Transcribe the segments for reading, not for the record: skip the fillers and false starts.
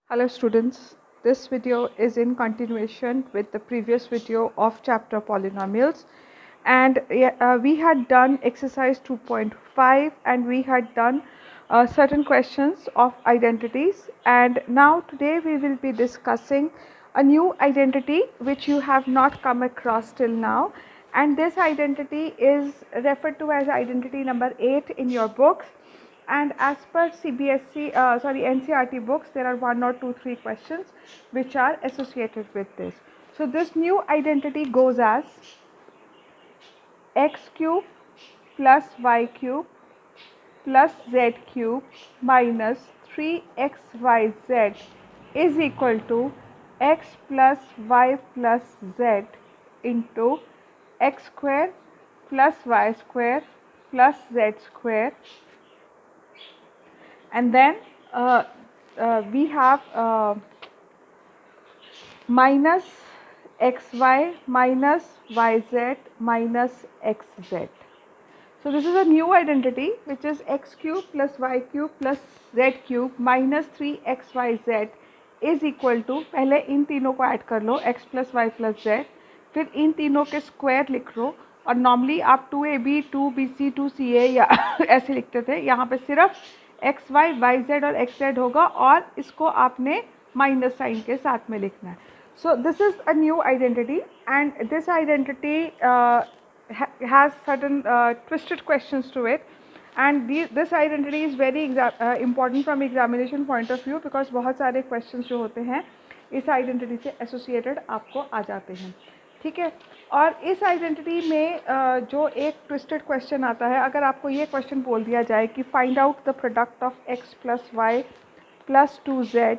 Hello students, this video is in continuation with the previous video of chapter polynomials, and we had done exercise 2.5 and we had done certain questions of identities, and now today we will be discussing a new identity which you have not come across till now, and this identity is referred to as identity number 8 in your books. And as per NCERT books, there are 1 or 2, 3 questions which are associated with this. So this new identity goes as x cube plus y cube plus z cube minus 3xyz is equal to x plus y plus z into x square plus y square plus z square, and then we have minus xy minus yz minus xz. So this is a new identity which is x cube plus y cube plus z cube minus 3xyz is equal to, पहले इन तीनों को add कर लो, x plus y plus z, फिर इन तीनों के square लिख लो, और normally आप 2ab 2bc 2ca या ऐसे लिखते थे, यहाँ पे सिर्फ एक्स वाई वाई जेड और एक्स जेड होगा और इसको आपने माइनस साइन के साथ में लिखना है. So this is a new identity and this identity has certain twisted questions to it, and this identity is very important from examination point of view, because बहुत सारे questions जो होते हैं इस identity से associated आपको आ जाते हैं. ठीक है, और इस आइडेंटिटी में जो एक ट्विस्टेड क्वेश्चन आता है, अगर आपको ये क्वेश्चन बोल दिया जाए कि find out the product of x plus Y plus 2z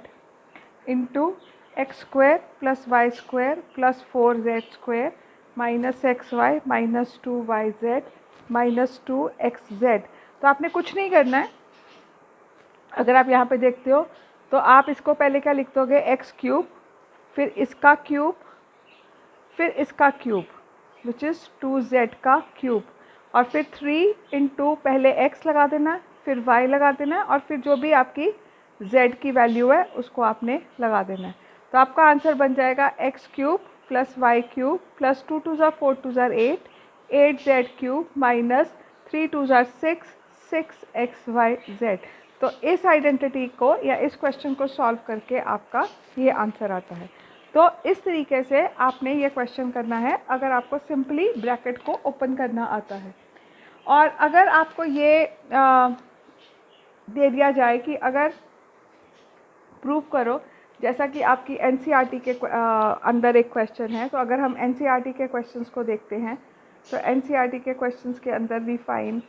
into X square plus Y square plus 4z square minus X Y minus 2yz minus 2xz, तो आपने कुछ नहीं करना है. अगर आप यहाँ पे देखते हो तो आप इसको पहले क्या लिख दोगे, एक्स क्यूब, फिर इसका क्यूब, फिर इसका क्यूब विच इज़ 2z का क्यूब, और फिर 3 इंटू पहले x लगा देना है, फिर y लगा देना है, और फिर जो भी आपकी z की वैल्यू है उसको आपने लगा देना है. तो आपका आंसर बन जाएगा x cube plus y cube plus 2 2 ज़ा 4 2 ज़ा 8 8z क्यूब माइनस 3 2 ज़ा 6 6xyz. तो इस आइडेंटिटी को या इस क्वेश्चन को सॉल्व करके आपका ये आंसर आता है. तो इस तरीके से आपने ये क्वेश्चन करना है अगर आपको सिंपली ब्रैकेट को ओपन करना आता है. और अगर आपको ये दे दिया जाए कि अगर प्रूव करो, जैसा कि आपकी एनसीईआरटी के अंदर एक क्वेश्चन है, तो अगर हम एनसीईआरटी के क्वेश्चंस को देखते हैं तो एनसीईआरटी के क्वेश्चंस के अंदर we find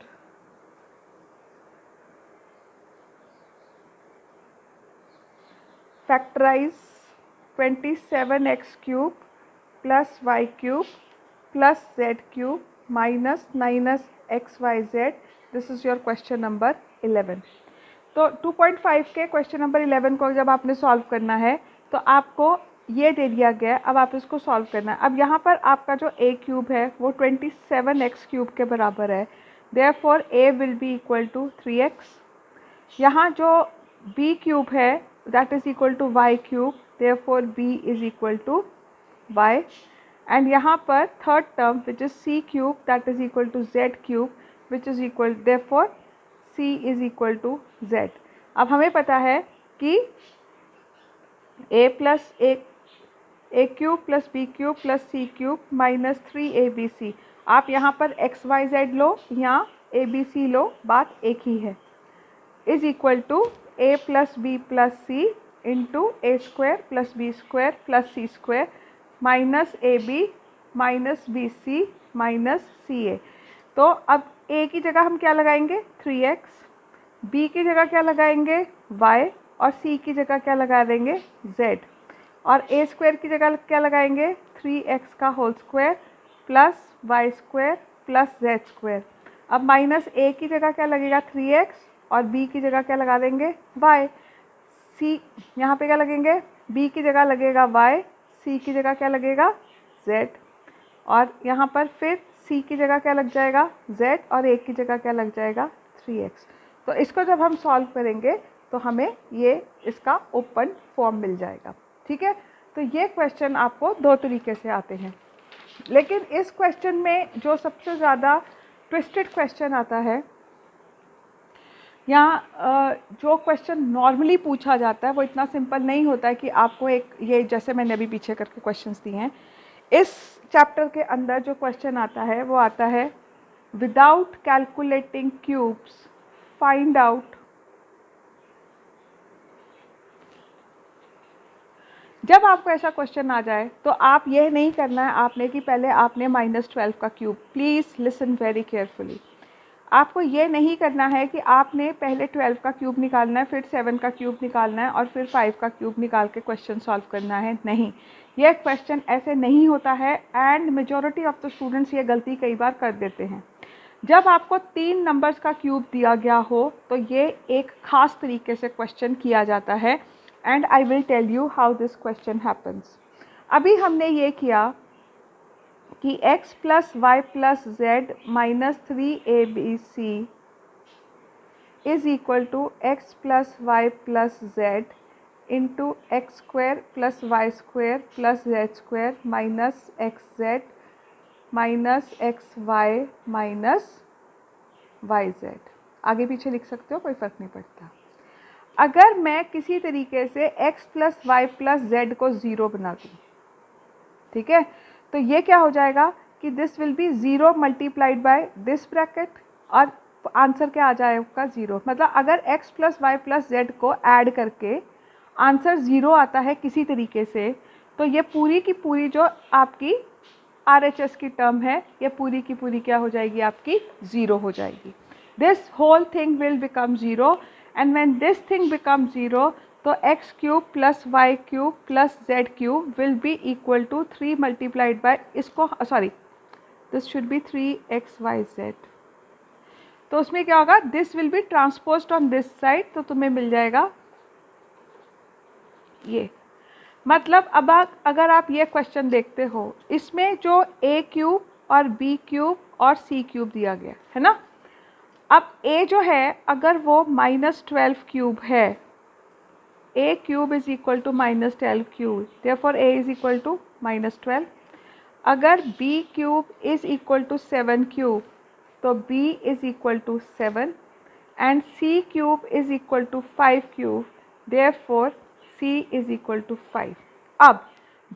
factorise 27x cube plus y cube plus z cube minus 9xyz. This is your question number 11. तो 2.5 के क्वेश्चन नंबर 11 को जब आपने सॉल्व करना है तो आपको ये दे दिया गया, अब आप इसको सॉल्व करना है. अब यहाँ पर आपका जो a क्यूब है वो 27x क्यूब के बराबर है, therefore a will be equal to 3x. यहाँ जो b क्यूब है that is equal to y cube, therefore b is equal to y, and यहाँ पर third term which is c cube that is equal to z cube which is equal, therefore c is equal to z. अब हमें पता है कि a plus a cube plus b cube plus c cube minus 3abc. आप यहाँ पर x y z लो या abc लो, बात एक ही है, is equal to a plus b plus c into A square plus B square plus C square minus A B minus B C minus C A. तो अब a की जगह हम क्या लगाएंगे 3x, b की जगह क्या लगाएंगे y, और c की जगह क्या लगा देंगे z, और a स्क्वायर की जगह क्या लगाएंगे 3x का whole square plus y square plus z square. अब माइनस a की जगह क्या लगेगा 3x, और b की जगह क्या लगा देंगे y. c यहाँ पे क्या लगेंगे, b की जगह लगेगा y, c की जगह क्या लगेगा z, और यहाँ पर फिर c की जगह क्या लग जाएगा z, और a की जगह क्या लग जाएगा 3x. तो इसको जब हम सॉल्व करेंगे तो हमें ये इसका ओपन फॉर्म मिल जाएगा। ठीक है, तो ये क्वेश्चन आपको दो तरीके से आते हैं, लेकिन इस क्वेश्चन में जो सबसे ज़्यादा ट्विस्टेड क्वेश्चन आता है या जो क्वेश्चन नॉर्मली पूछा जाता है वो इतना सिंपल नहीं होता है कि आपको एक ये जैसे मैंने अभी पीछे करके क्वेश्चंस दिए हैं। इस चैप्टर के अंदर जो क्वेश्चन आता है वो आता है without calculating cubes find out. जब आपको ऐसा क्वेश्चन आ जाए तो आप ये नहीं करना है आपने कि पहले आपने -12 का cube, please listen very carefully, आपको ये नहीं करना है कि आपने पहले 12 का क्यूब निकालना है, फिर 7 का क्यूब निकालना है और फिर 5 का क्यूब निकाल के क्वेश्चन सॉल्व करना है। नहीं, ये क्वेश्चन ऐसे नहीं होता है and majority of the students ये गलती कई बार कर देते हैं। जब आपको 3 नंबर्स का क्यूब दिया गया हो तो ये एक ख़ास तरीके से क्वेश्चन किया जाता है and I will tell you how this question happens. अभी हमने ये किया कि x plus Y plus Z minus 3abc is equal to X plus Y plus Z into X square plus Y square plus Z square minus X Z minus X Y minus Y Z. आगे पीछे लिख सकते हो, कोई फ़र्क नहीं पड़ता। अगर मैं किसी तरीके से x plus Y plus Z को 0 बना दूँ, ठीक है, तो ये क्या हो जाएगा कि this will be 0 multiplied by this bracket और आंसर क्या आ जाएगा 0। मतलब अगर x plus Y plus Z को ऐड करके आंसर 0 आता है किसी तरीके से, तो ये पूरी की पूरी जो आपकी RHS की टर्म है ये पूरी की पूरी क्या हो जाएगी, आपकी 0 हो जाएगी। This whole thing will become 0 and when this thing become 0 तो x cube plus Y cube plus Z cube will be equal to 3 multiplied by इसको, sorry this should be 3xyz। तो उसमें क्या होगा, this will be transposed on this side, तो तुम्हें मिल जाएगा ये। मतलब अब अगर आप ये क्वेश्चन देखते हो, इसमें जो a क्यूब और b क्यूब और c क्यूब दिया गया है ना, अब a जो है अगर वो -12 क्यूब है, a cube is equal to -12 cube, therefore a is equal to -12। अगर b cube is equal to 7 cube तो b is equal to 7 and c cube is equal to 5 cube, therefore c is equal to 5। अब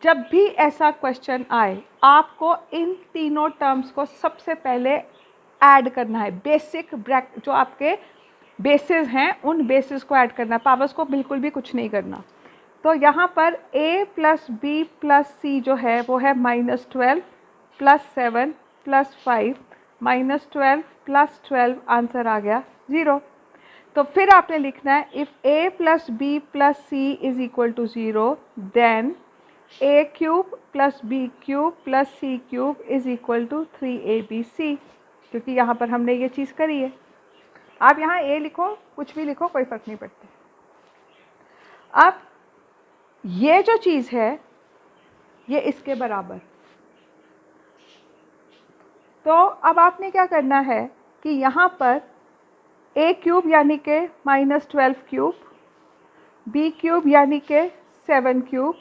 जब भी ऐसा question आए आपको इन तीनों terms को सबसे पहले ऐड करना है। बेसिक जो आपके बेसिस हैं उन बेसिस को ऐड करना है, पावर्स को बिल्कुल भी कुछ नहीं करना। तो यहाँ पर a plus B plus C जो है वो है -12 प्लस 7 प्लस 5 -12 प्लस 12, आंसर आ गया 0। तो फिर आपने लिखना है if a plus B plus C is equal to 0 then a cube plus b cube plus c cube is equal to 3abc, क्योंकि यहाँ पर हमने ये चीज़ करी है। आप यहाँ a लिखो, कुछ भी लिखो, कोई फ़र्क नहीं पड़ता। अब ये जो चीज़ है ये इसके बराबर, तो अब आपने क्या करना है कि यहाँ पर a क्यूब यानी के -12 क्यूब, b क्यूब यानी के 7 क्यूब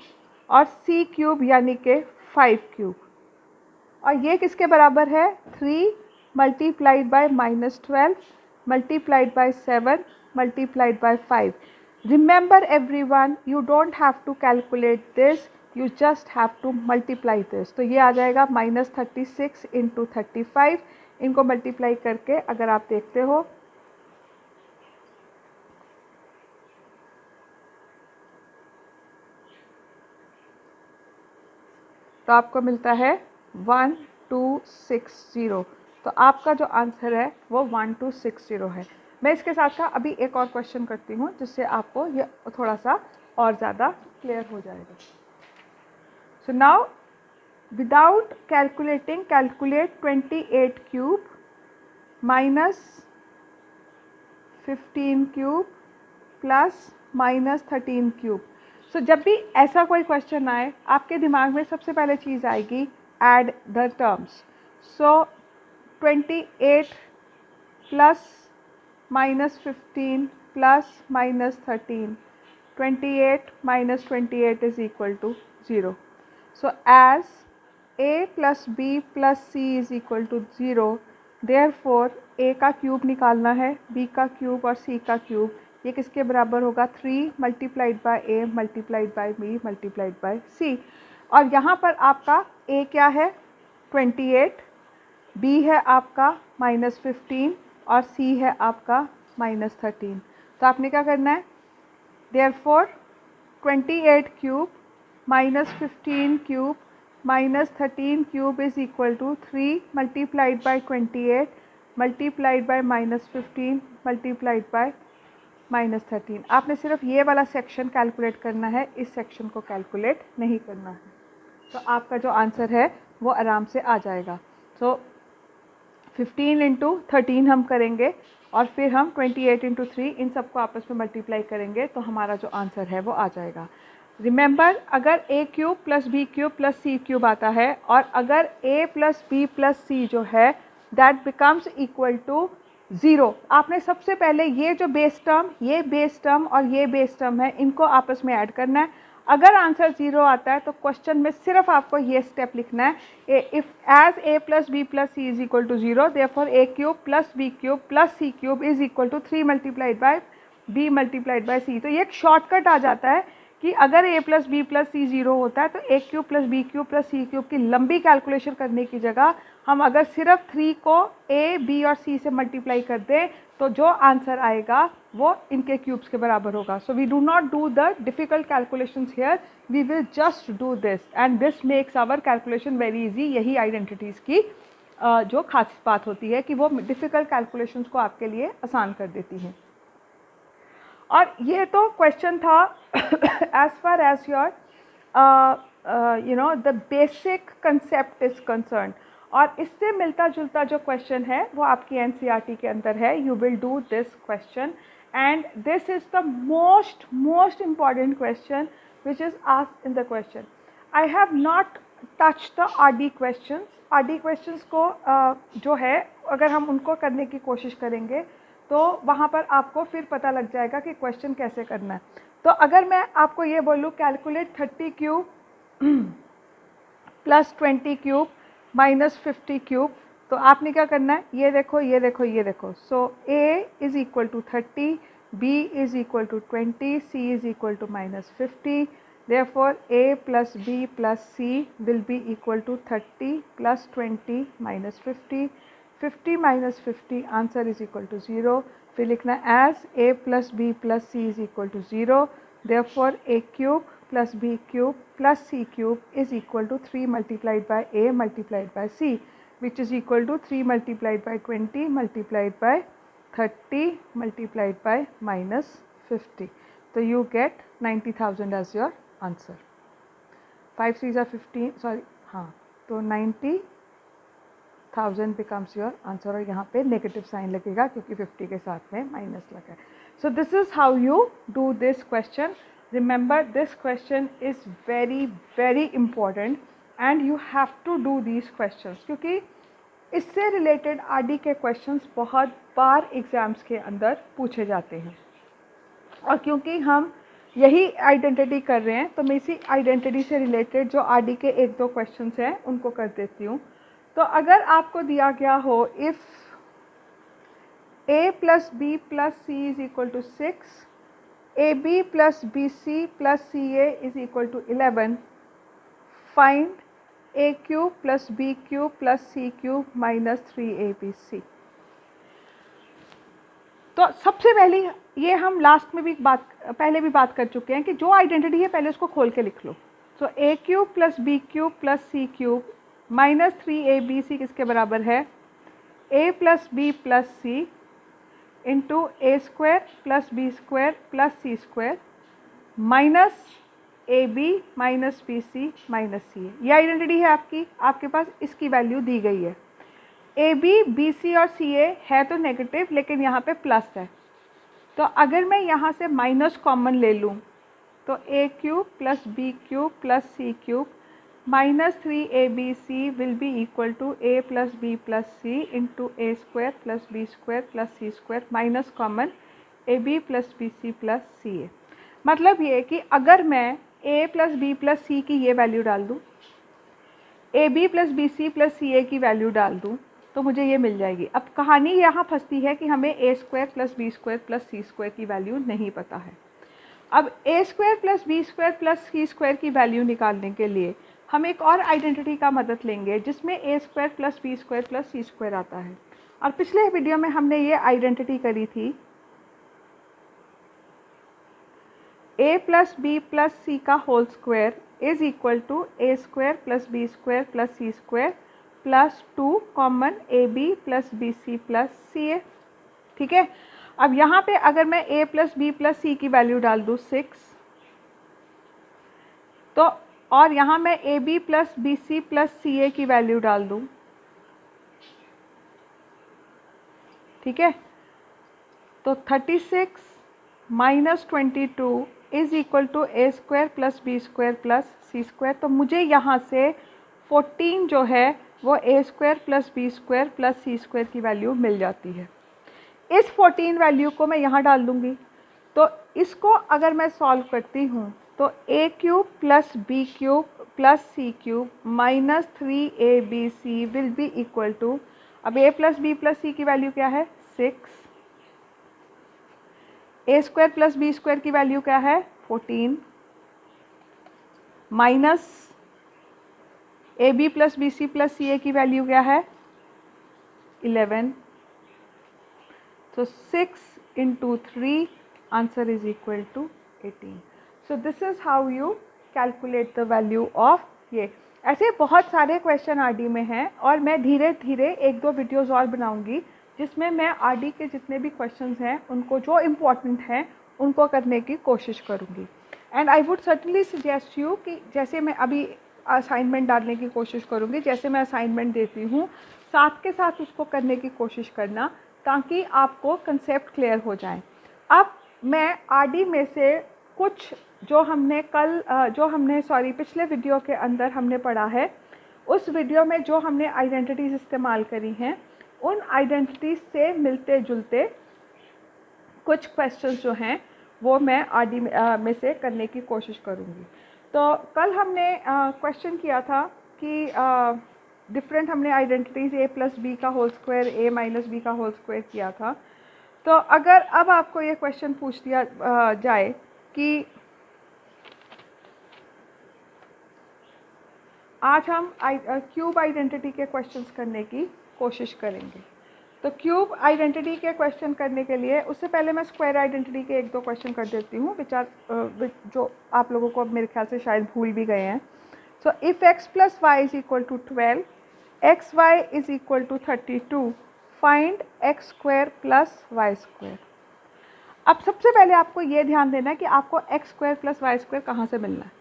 और c क्यूब यानी के 5 क्यूब, और ये किसके बराबर है, 3 multiplied bye -12 multiplied by 7 multiplied by 5. Remember everyone, you don't have to calculate this, you just have to multiply this. तो ये आ जाएगा -36 इंटू 35, इनको मल्टीप्लाई करके अगर आप देखते हो तो आपको मिलता है 1260। तो आपका जो आंसर है वो 1260 है। मैं इसके साथ का अभी एक और क्वेश्चन करती हूँ जिससे आपको ये थोड़ा सा और ज़्यादा क्लियर हो जाएगा। So now without calculating calculate 28 cube -15 cube plus -13 cube. So जब भी ऐसा कोई क्वेश्चन आए आपके दिमाग में सबसे पहले चीज़ आएगी add the terms. So 28 plus -15 plus minus 13. 28 minus 28 is equal to 0. So as a plus b plus c is equal to 0, therefore a का क्यूब निकालना है, b का क्यूब और c का क्यूब, ये किसके बराबर होगा? 3 multiplied bye a multiplied by b multiplied by c. और यहाँ पर आपका a क्या है? 28, b है आपका -15 और c है आपका -13. तो आपने क्या करना है? Therefore 28 cube minus 15 cube minus 13 cube is equal to 3 multiplied by 28 multiplied by -15 multiplied by -13. आपने सिर्फ ये वाला सेक्शन कैलकुलेट करना है, इस सेक्शन को कैलकुलेट नहीं करना है. तो आपका जो आंसर है वो आराम से आ जाएगा. तो 15 इंटू 13 हम करेंगे और फिर हम 28 इंटू 3 इन सबको आपस में मल्टीप्लाई करेंगे तो हमारा जो आंसर है वो आ जाएगा. रिमेंबर, अगर a cube plus b cube plus c cube आता है और अगर a plus b plus c जो है दैट बिकम्स इक्वल टू 0, आपने सबसे पहले ये जो बेस टर्म और ये बेस टर्म है, इनको आपस में ऐड करना है. अगर आंसर 0 आता है तो क्वेश्चन में सिर्फ आपको ये स्टेप लिखना है, if as a plus b plus c is equal to 0, therefore a cube plus b cube plus c cube is equal to 3 multiplied by b multiplied by c. तो ये एक शॉर्टकट आ जाता है कि अगर a plus b plus c 0 होता है तो a cube plus b cube plus c cube की लंबी कैलकुलेशन करने की जगह हम अगर सिर्फ 3 को a b और c से मल्टीप्लाई कर दें तो जो आंसर आएगा वो इनके क्यूब्स के बराबर होगा. So we do not do the difficult calculations here, we will just do this and this makes our calculation very easy. यही आइडेंटिटीज़ की जो खास बात होती है कि वो डिफ़िकल्ट कैलकुलेशंस को आपके लिए आसान कर देती हैं. और ये तो क्वेश्चन था as far as your the basic concept is concern. और इससे मिलता जुलता जो क्वेश्चन है वो आपकी NCERT के अंदर है. You will do this question and this is the most important question which is asked in the question. I have not touch the RD questions. RD questions को जो है अगर हम उनको करने की कोशिश करेंगे तो वहाँ पर आपको फिर पता लग जाएगा कि क्वेश्चन कैसे करना है. तो अगर मैं आपको ये बोलूँ calculate 30 cube plus 20 cube minus 50 cube, तो आपने क्या करना है? ये देखो ये देखो ये देखो. So a is equal to 30, b is equal to 20, c is equal to -50. Therefore a plus b plus c will be equal to 30 plus 20 minus 50. 50 minus 50 answer is equal to 0. फिर लिखना as a plus b plus c is equal to 0. Therefore a cube plus b cube plus c cube is equal to 3 multiplied bye a multiplied by c which is equal to 3 multiplied by 20 multiplied by 30 multiplied by -50. तो you get 90,000 as your answer. 5 3 are 15, sorry हाँ, तो 90,000 becomes your answer. और यहाँ पे negative sign लगेगा क्योंकि 50 के साथ में माइनस लगा है. So this is how you do this question. Remember this question is very very important and you have to do these questions क्योंकि इससे रिलेटेड RD के क्वेश्चंस बहुत बार एग्ज़ाम्स के अंदर पूछे जाते हैं. और क्योंकि हम यही आइडेंटिटी कर रहे हैं तो मैं इसी आइडेंटिटी से रिलेटेड जो RD के 1-2 क्वेश्चंस हैं उनको कर देती हूँ. तो अगर आपको दिया गया हो if a plus b plus c is equal to 6, ab plus bc plus ca is equal to 11, find a cube plus b cube plus c cube minus 3abc. तो सबसे पहले ये हम लास्ट में भी पहले भी बात कर चुके हैं कि जो आइडेंटिटी है पहले उसको खोल के लिख लो. So a cube plus b cube plus c cube minus 3abc किसके बराबर है? a plus B plus C into A square plus B square plus C square minus A B minus B C minus C. ये identity है आपकी, आपके पास इसकी value दी गई है. ए बी सी और सी ए है तो नेगेटिव लेकिन यहाँ पे प्लस है. तो अगर मैं यहाँ से माइनस कॉमन ले लूँ तो A cube plus B cube plus C cube minus 3abc will be equal to a plus B plus C into A square plus B square plus C square minus common A B plus B C plus C A. मतलब ये कि अगर मैं A plus B plus C की ये value डाल दूँ, A B plus B C plus C A की वैल्यू डाल दूँ, तो मुझे ये मिल जाएगी। अब कहानी यहाँ फंसती है कि हमें A square plus B square plus C square की वैल्यू नहीं पता है। अब A square plus B square plus C square की वैल्यू निकालने के लिए हम एक और आइडेंटिटी का मदद लेंगे जिसमें A square plus B square plus C square आता है। और पिछले वीडियो में हमने ये आइडेंटिटी करी थी ए प्लस बी प्लस सी का whole square is equal to A square plus B square plus C square plus 2 common A B plus B C plus C A. ठीक है, अब यहाँ पे अगर मैं a plus B plus C की value डाल दूँ 6, तो और यहाँ मैं A B plus B C plus C A की वैल्यू डाल दूँ, ठीक है, तो 36 minus 22 is equal to A square plus B square plus C square. तो मुझे यहाँ से 14 जो है वो A square plus B square plus C square की वैल्यू मिल जाती है। इस 14 वैल्यू को मैं यहाँ डाल दूँगी, तो इसको अगर मैं सॉल्व करती हूँ तो A cube plus B cube plus C cube minus 3abc will be equal to, अब A plus B plus C की वैल्यू क्या है 6, A square plus B square की वैल्यू क्या है 14, minus A B plus B C plus C A की value क्या है 11। So 6 into 3 answer is equal to 18. So this is how you calculate the value of ये। ऐसे बहुत सारे क्वेश्चन आरडी में हैं और मैं धीरे धीरे एक दो वीडियोस और बनाऊंगी जिसमें मैं आरडी के जितने भी क्वेश्चंस हैं उनको जो इम्पोर्टेंट हैं उनको करने की कोशिश करूंगी। And I would certainly suggest you कि जैसे मैं अभी असाइनमेंट डालने की कोशिश करूंगी, जैसे मैं असाइनमेंट देती हूँ साथ के साथ उसको करने की कोशिश करना ताकि आपको कंसेप्ट क्लियर हो जाए। अब मैं आरडी में से कुछ जो हमने पिछले वीडियो के अंदर हमने पढ़ा है, उस वीडियो में जो हमने आइडेंटिटीज़ इस्तेमाल करी हैं उन आइडेंटिटीज़ से मिलते जुलते कुछ क्वेश्चंस जो हैं वो मैं आरडी में से करने की कोशिश करूँगी। तो कल हमने क्वेश्चन किया था कि डिफरेंट हमने आइडेंटिटीज़ ए प्लस बी का होल स्क्वायर ए माइनस बी का होल स्क्वायर किया था। तो अगर अब आपको ये क्वेश्चन पूछ दिया जाए कि आज हम क्यूब आइडेंटिटी के क्वेश्चंस करने की कोशिश करेंगे, तो क्यूब आइडेंटिटी के क्वेश्चन करने के लिए उससे पहले मैं स्क्वायर आइडेंटिटी के एक दो क्वेश्चन कर देती हूँ जो आप लोगों को मेरे ख्याल से शायद भूल भी गए हैं। So if x plus y is equal to 12, xy is equal to 32, find x square plus y square। अब सबसे पहले आपको ये ध्यान देना है कि आपको x square plus Y square कहाँ से मिलना है।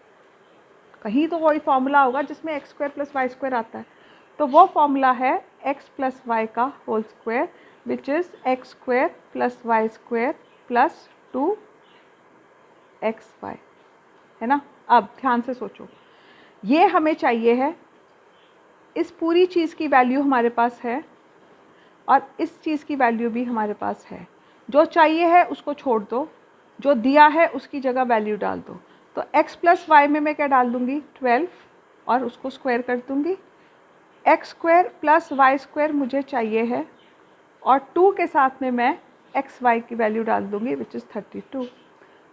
कहीं तो वही फॉर्मूला होगा जिसमें x square plus Y square आता है, तो वो फॉर्मूला है x प्लस वाई का whole square which is x square plus Y square plus 2xy, है ना। अब ध्यान से सोचो, ये हमें चाहिए है, इस पूरी चीज़ की वैल्यू हमारे पास है और इस चीज़ की वैल्यू भी हमारे पास है। जो चाहिए है उसको छोड़ दो, जो दिया है उसकी जगह वैल्यू डाल दो। तो x प्लस वाई में मैं क्या डाल दूँगी 12 और उसको स्क्वायर कर दूँगी। x square plus Y square मुझे चाहिए है और 2 के साथ में मैं एक्स वाई की वैल्यू डाल दूँगी विच इज़ 32।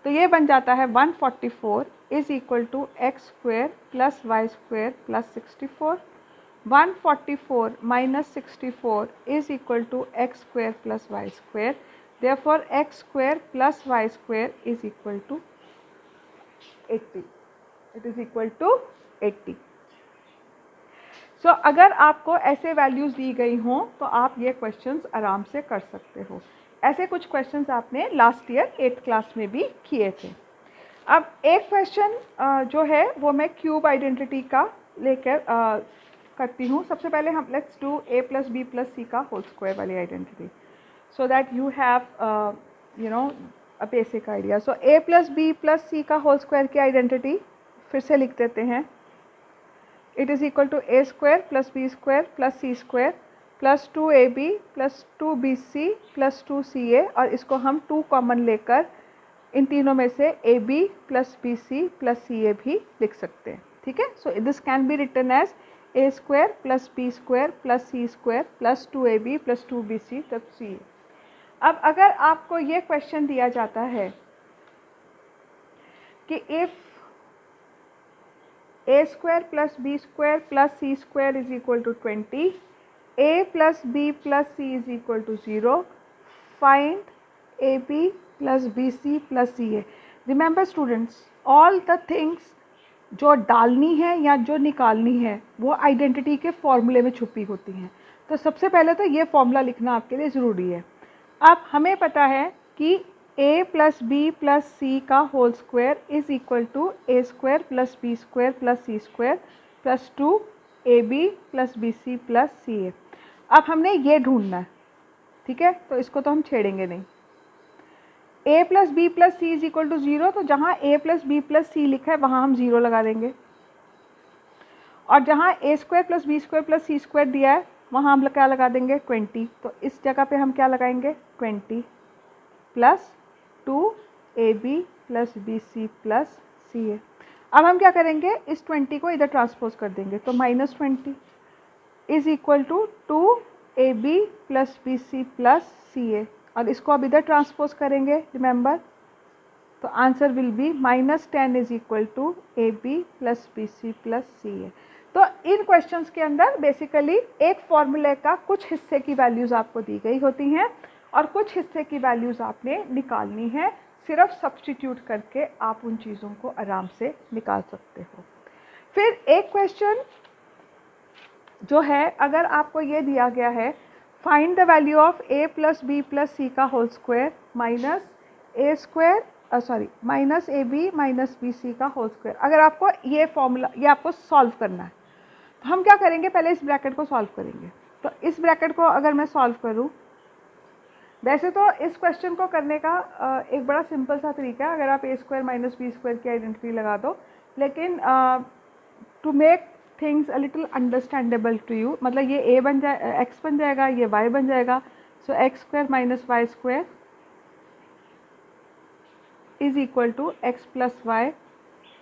तो ये बन जाता है 144 is equal to x square plus Y square plus 64। 144 minus 64 is equal to x square plus Y square, therefore x square plus Y square is equal to 80। It is equal to 80। So अगर आपको ऐसे values दी गई हों तो आप ये questions आराम से कर सकते हो। ऐसे कुछ क्वेश्चंस आपने लास्ट ईयर 8th क्लास में भी किए थे। अब एक क्वेश्चन जो है वो मैं क्यूब आइडेंटिटी का लेकर करती हूँ। सबसे पहले हम let's do A plus B plus सी का होल स्क्वायर वाली identity so that you have a basic idea. So A plus B plus सी का होल स्क्वायर की आइडेंटिटी फिर से लिख देते हैं। It is equal to A square plus B square plus C square plus 2ab plus 2bc plus 2ca, और इसको हम 2 कॉमन लेकर इन तीनों में से ab plus bc plus ca भी लिख सकते हैं। ठीक है, so this can be written as a square plus b square plus c square plus 2ab plus 2bc plus ca। अब अगर आपको ये क्वेश्चन दिया जाता है कि if a square plus b square plus c square is equal to 20, a plus b plus c is equal to 0, find ab plus bc plus ca। Remember students, all the things जो डालनी है या जो निकालनी है वो identity के फॉर्मूले में छुपी होती हैं। तो सबसे पहले तो ये फॉर्मूला लिखना आपके लिए ज़रूरी है। अब हमें पता है कि a प्लस बी प्लस सी का whole square is equal to A square plus B square plus C square plus 2ab plus bc plus ca। अब हमने ये ढूंढना है, ठीक है, तो इसको तो हम छेड़ेंगे नहीं। a plus B plus C is equal to 0, तो जहाँ a plus B plus c लिखा है वहाँ हम 0 लगा देंगे, और जहाँ a square plus B square plus C square दिया है वहाँ हम क्या लगा देंगे 20। तो इस जगह पे हम क्या लगाएंगे 20 plus 2ab plus bc plus ca। अब हम क्या करेंगे, इस 20 को इधर ट्रांसपोज कर देंगे, तो -20 is equal to 2ab plus bc plus ca, और इसको अब इधर ट्रांसपोज करेंगे रिमेंबर, तो answer will be -10 is equal to ab plus bc plus ca। तो इन क्वेश्चंस के अंदर बेसिकली एक फॉर्मूले का कुछ हिस्से की वैल्यूज़ आपको दी गई होती हैं और कुछ हिस्से की वैल्यूज़ आपने निकालनी है। सिर्फ सब्स्टिट्यूट करके आप उन चीज़ों को आराम से निकाल सकते हो। फिर एक क्वेश्चन जो है, अगर आपको ये दिया गया है find the value of a plus B plus सी का whole square minus A square minus A B minus B C का होल स्क्वायर। अगर आपको ये फॉर्मूला ये आपको सॉल्व करना है तो हम क्या करेंगे, पहले इस ब्रैकेट को सॉल्व करेंगे। तो इस ब्रैकेट को अगर मैं सॉल्व करूं, वैसे तो इस क्वेश्चन को करने का एक बड़ा सिंपल सा तरीका है, अगर आप a square minus b square की आइडेंटिटी लगा दो, लेकिन to make things a little understandable to you, मतलब ये a बन जाए x बन जाएगा, ये y बन जाएगा। So X square minus Y square is equal to X plus Y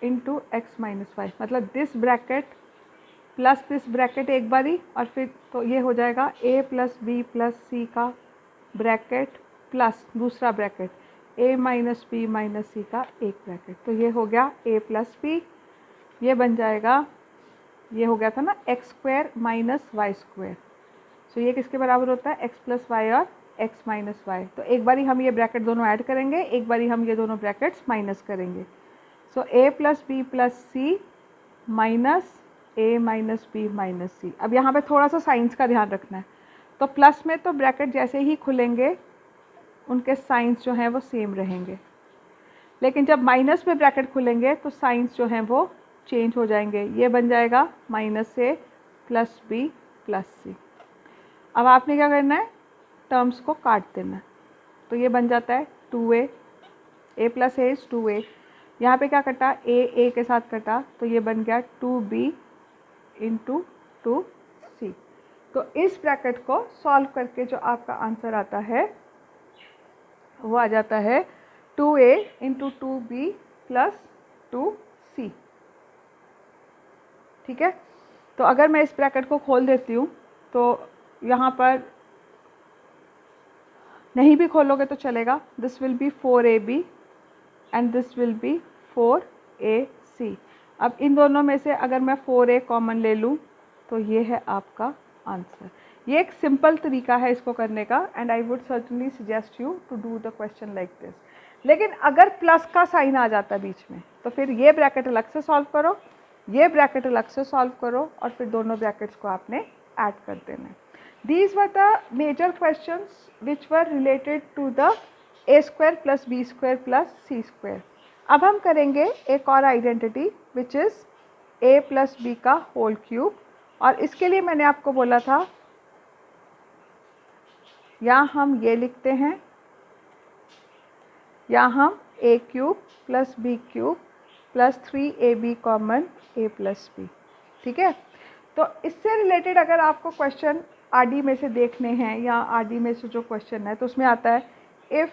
into X minus Y, मतलब this bracket plus this bracket एक बारी, और फिर तो ये हो जाएगा a प्लस बी प्लस सी का ब्रैकेट प्लस दूसरा bracket a minus B minus C का एक ब्रैकेट। तो ये हो गया a प्लस बी, ये बन जाएगा, ये हो गया था ना X square minus Y square. So ये किसके बराबर होता है, एक्स प्लस वाई और एक्स माइनस वाई। तो एक बारी हम ये ब्रैकेट दोनों ऐड करेंगे, एक बारी हम ये दोनों ब्रैकेट्स माइनस करेंगे। So a plus B plus C minus a minus B minus C. अब यहाँ पे थोड़ा सा साइंस का ध्यान रखना है। तो प्लस में तो ब्रैकेट जैसे ही खुलेंगे उनके साइंस जो हैं वो सेम रहेंगे, लेकिन जब माइनस में ब्रैकेट खुलेंगे तो साइंस जो हैं वो चेंज हो जाएंगे। ये बन जाएगा माइनस ए प्लस बी प्लस सी। अब आपने क्या करना है, टर्म्स को काट देना है। तो ये बन जाता है 2a, a plus A is 2a। यहाँ पे क्या कटा, a के साथ कटा, तो ये बन गया 2b इंटू 2c। तो इस ब्रैकेट को सॉल्व करके जो आपका आंसर आता है वो आ जाता है 2a into 2b plus 2c। ठीक है, तो अगर मैं इस ब्रैकेट को खोल देती हूँ तो यहाँ पर नहीं भी खोलोगे तो चलेगा, this will B 4ab and this will B 4ac। अब इन दोनों में से अगर मैं 4a कॉमन ले लूँ तो ये है आपका आंसर। ये एक सिंपल तरीका है इसको करने का, and I would certainly suggest you to do the question like this. लेकिन अगर प्लस का साइन आ जाता है बीच में तो फिर ये ब्रैकेट अलग से सॉल्व करो, ये ब्रैकेट अलग से सॉल्व करो, और फिर दोनों ब्रैकेट्स को आपने ऐड कर देना है। These were the major questions which were related to the a square plus b square plus c square। अब हम करेंगे एक और identity which is a plus b का होल क्यूब, और इसके लिए मैंने आपको बोला था या हम ये लिखते हैं या हम a cube plus B cube plus 3ab common a plus b. ठीक है, तो इससे रिलेटेड अगर आपको क्वेश्चन आरडी में से देखने हैं या आरडी में से जो क्वेश्चन है तो उसमें आता है if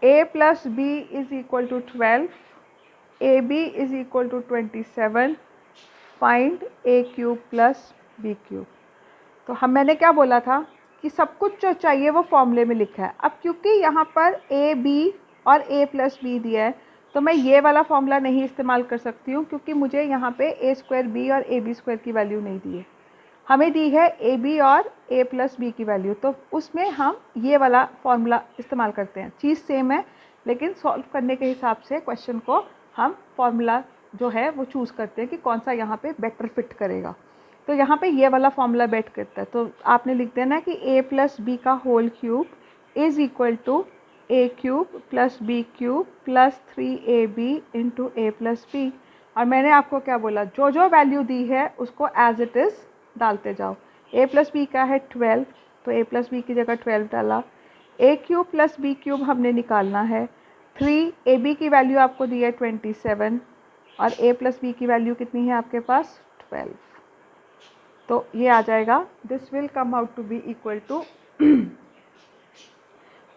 a plus b is equal to 12, ab is equal to 27, find a cube plus b cube। तो मैंने क्या बोला था कि सब कुछ जो चाहिए वो फॉर्मूले में लिखा है। अब क्योंकि यहाँ पर a b और a प्लस बी दिया है तो मैं ये वाला फॉर्मूला नहीं इस्तेमाल कर सकती हूँ, क्योंकि मुझे यहाँ पे a स्क्वायर b और a b स्क्वायर की वैल्यू नहीं दी है, हमें दी है ए बी और ए प्लस बी की वैल्यू। तो उसमें हम ये वाला फॉर्मूला इस्तेमाल करते हैं। चीज़ सेम है लेकिन सॉल्व करने के हिसाब से क्वेश्चन को हम फॉर्मूला जो है वो चूज़ करते हैं कि कौन सा यहाँ पे बेटर फिट करेगा। तो यहाँ पे ये वाला फॉर्मूला बेट करता है। तो आपने लिख देना कि ए प्लस बी का whole cube is equal to a cube plus B cube plus 3ab into a plus b. और मैंने आपको क्या बोला, जो जो वैल्यू दी है उसको एज इट इज़ डालते जाओ। a प्लस बी का है 12 तो a प्लस बी की जगह 12 डाला। a cube plus b cube हमने निकालना है। 3ab की वैल्यू आपको दी है 27 और a प्लस बी की वैल्यू कितनी है आपके पास 12। तो ये आ जाएगा, this will come out to be equal to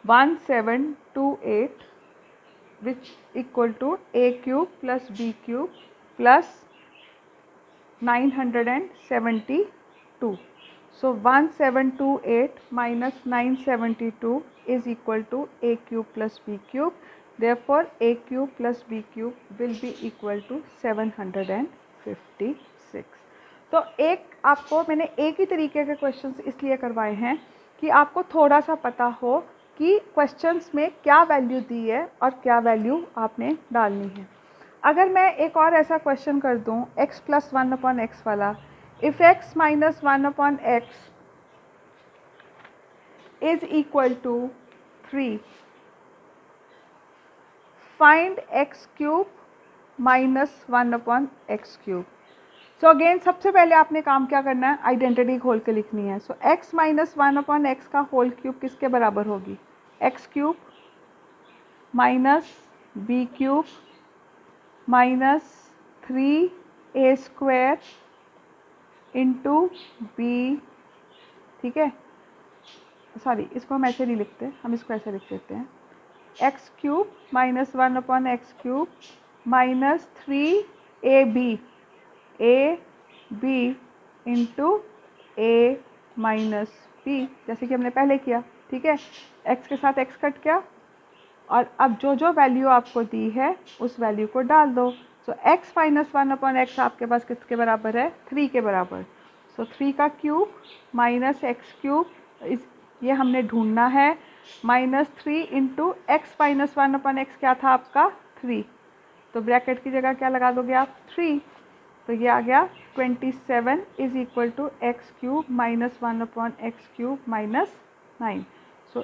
1728 which equal to a cube plus b cube plus 972। So 1728 minus 972 is equal to a cube plus b cube. Therefore, a cube plus b cube will be equal to 756. तो एक आपको मैंने एक ही तरीके के questions इसलिए करवाए हैं कि आपको थोड़ा सा पता हो कि क्वेश्चंस में क्या वैल्यू दी है और क्या वैल्यू आपने डालनी है। अगर मैं एक और ऐसा क्वेश्चन कर दूं x प्लस 1/x वाला, if x minus 1/x is equal to 3, find x cube minus 1/x cube. So again सबसे पहले आपने काम क्या करना है, आइडेंटिटी खोल के लिखनी है। सो x माइनस 1/x का होल क्यूब किसके बराबर होगी, x cube minus b cube minus 3a square into b. ठीक है, सॉरी इसको हम ऐसे नहीं लिखते, हम इसको ऐसे लिख देते हैं, x cube minus 1/x cube minus 3ab into a minus b, जैसे कि हमने पहले किया। ठीक है, x के साथ x कट गया और अब जो जो वैल्यू आपको दी है उस वैल्यू को डाल दो। सो x माइनस 1/x आपके पास किसके बराबर है, 3 के बराबर। सो 3 का क्यूब माइनस एक्स क्यूब, ये हमने ढूंढना है, minus 3 into X minus 1/x क्या था आपका 3, तो ब्रैकेट की जगह क्या लगा दोगे आप 3। तो ये आ गया 27 is equal to x cube minus 1/x cube minus 9। So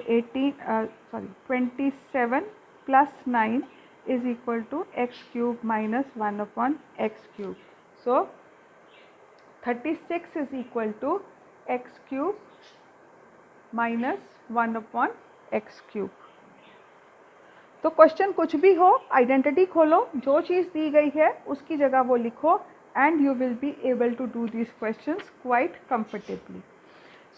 27 plus 9 is equal to x cube minus 1/x cube. So 36 is equal to x cube minus 1/x cube. तो क्वेश्चन कुछ भी हो, आइडेंटिटी खोलो, जो चीज़ दी गई है उसकी जगह वो लिखो and you will be able to do this questions quite comfortably.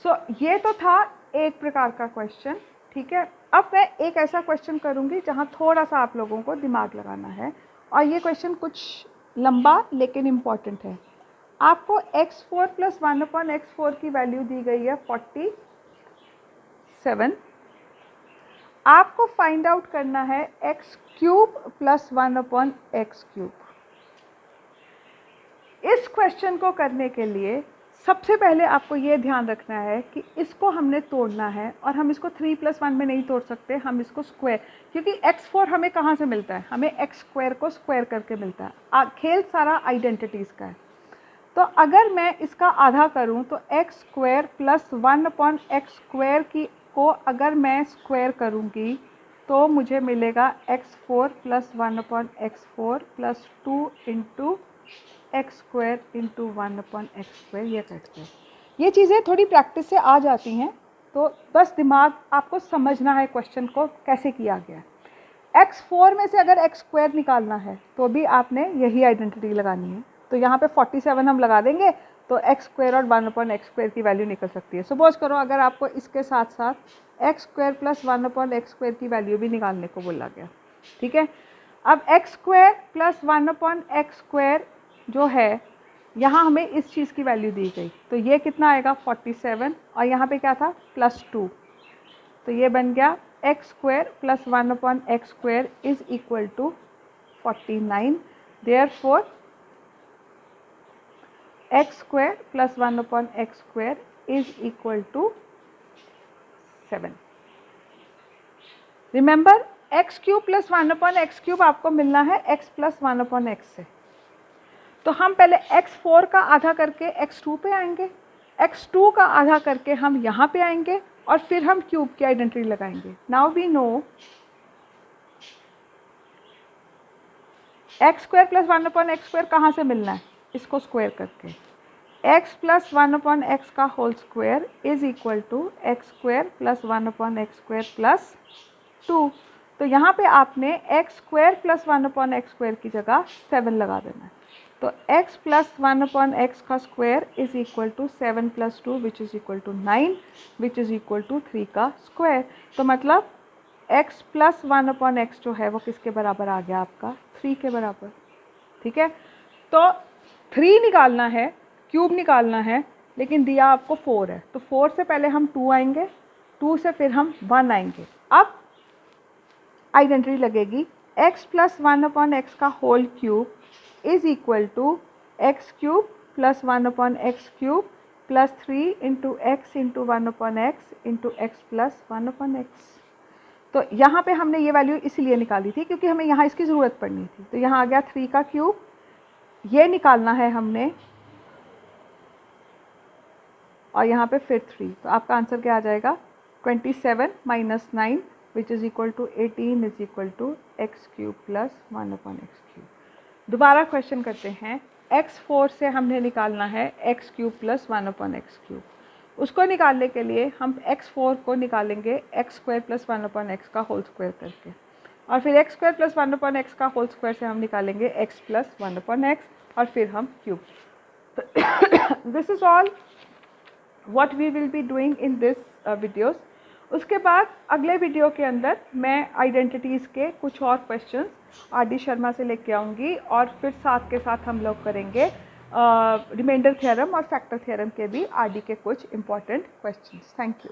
So ये तो था एक प्रकार का क्वेश्चन। ठीक है, अब मैं एक ऐसा क्वेश्चन करूँगी जहाँ थोड़ा सा आप लोगों को दिमाग लगाना है और ये क्वेश्चन कुछ लंबा लेकिन इम्पॉर्टेंट है। आपको x4 प्लस 1/x4 की वैल्यू दी गई है 47। आपको फाइंड आउट करना है x cube plus 1/x cube. इस क्वेश्चन को करने के लिए सबसे पहले आपको ये ध्यान रखना है कि इसको हमने तोड़ना है और हम इसको 3 + 1 में नहीं तोड़ सकते, हम इसको स्क्वायर, क्योंकि x4 हमें कहाँ से मिलता है, हमें x स्क्वायर को स्क्वायर करके मिलता है। खेल सारा आइडेंटिटीज़ का है। तो अगर मैं इसका आधा करूँ तो x square plus 1/x square की को अगर मैं स्क्वायर करूँगी तो मुझे मिलेगा x4 plus 1/x4 plus 2 into X square into 1/x square. ये कट गए। ये चीज़ें थोड़ी प्रैक्टिस से आ जाती हैं, तो बस दिमाग आपको समझना है क्वेश्चन को कैसे किया गया है। x4 में से अगर x स्क्वायर निकालना है तो भी आपने यही आइडेंटिटी लगानी है। तो यहाँ पे 47 हम लगा देंगे तो एक्स स्क्वायर और 1/x² की वैल्यू निकल सकती है। सपोज करो अगर आपको इसके साथ साथ एक्स स्क्वायर प्लस 1/x² की वैल्यू भी निकालने को बोला गया, ठीक है। अब एक्स स्क्वायर प्लस 1/x² जो है, यहाँ हमें इस चीज़ की वैल्यू दी गई, तो ये कितना आएगा 47, और यहाँ पे क्या था +2, तो ये बन गया x square plus 1/x² is equal to 49। Therefore x square plus 1/x² is equal to 7। Remember x cube plus 1/x³ आपको मिलना है x प्लस 1/x से, तो हम पहले x4 का आधा करके x2 पे आएंगे, x2 का आधा करके हम यहाँ पे आएंगे, और फिर हम क्यूब की आइडेंटिटी लगाएंगे। Now we know x square plus 1/x² कहाँ से मिलना है, इसको स्क्वायर करके, x प्लस 1/x का whole square is equal to x square plus 1/x² plus 2। तो यहाँ पे आपने एक्स स्क्वायर प्लस 1/x² की जगह 7 लगा देना है, तो x प्लस 1/x का square is equal to 7 plus 2 which is equal to 9 which is equal to 3 का स्क्वायर। तो मतलब x प्लस 1/x जो है वो किसके बराबर आ गया आपका 3 के बराबर, ठीक है। तो 3 निकालना है, क्यूब निकालना है, लेकिन दिया आपको 4 है, तो 4 से पहले हम 2 आएंगे, 2 से फिर हम 1 आएंगे। अब आइडेंटिटी लगेगी x प्लस 1/x का whole cube is equal to x cube plus 1/x³ plus 3 into x into 1/x into x plus 1/x। तो यहाँ पे हमने ये वैल्यू इसलिए निकाली थी क्योंकि हमें यहाँ इसकी ज़रूरत पड़नी थी, तो यहाँ आ गया 3 का क्यूब, ये निकालना है हमने, और यहाँ पे फिर 3, तो आपका आंसर क्या आ जाएगा 27 minus 9 which is equal to 18 is equal to x³ plus 1/x³। दोबारा क्वेश्चन करते हैं, x4 से हमने निकालना है x³ प्लस 1/x³। उसको निकालने के लिए हम x4 को निकालेंगे x स्क्वायर प्लस 1/x का होल स्क्वायर करके, और फिर x स्क्वायर प्लस 1/x का होल स्क्वायर से हम निकालेंगे x प्लस 1/x, और फिर हम cube. This is all what we will be doing in this videos. उसके बाद अगले वीडियो के अंदर मैं आइडेंटिटीज़ के कुछ और क्वेश्चंस आर.डी. शर्मा से लेके आऊँगी, और फिर साथ के साथ हम लोग करेंगे रिमाइंडर थ्योरम और फैक्टर थ्योरम के भी आर.डी. के कुछ इंपॉर्टेंट क्वेश्चंस। Thank you.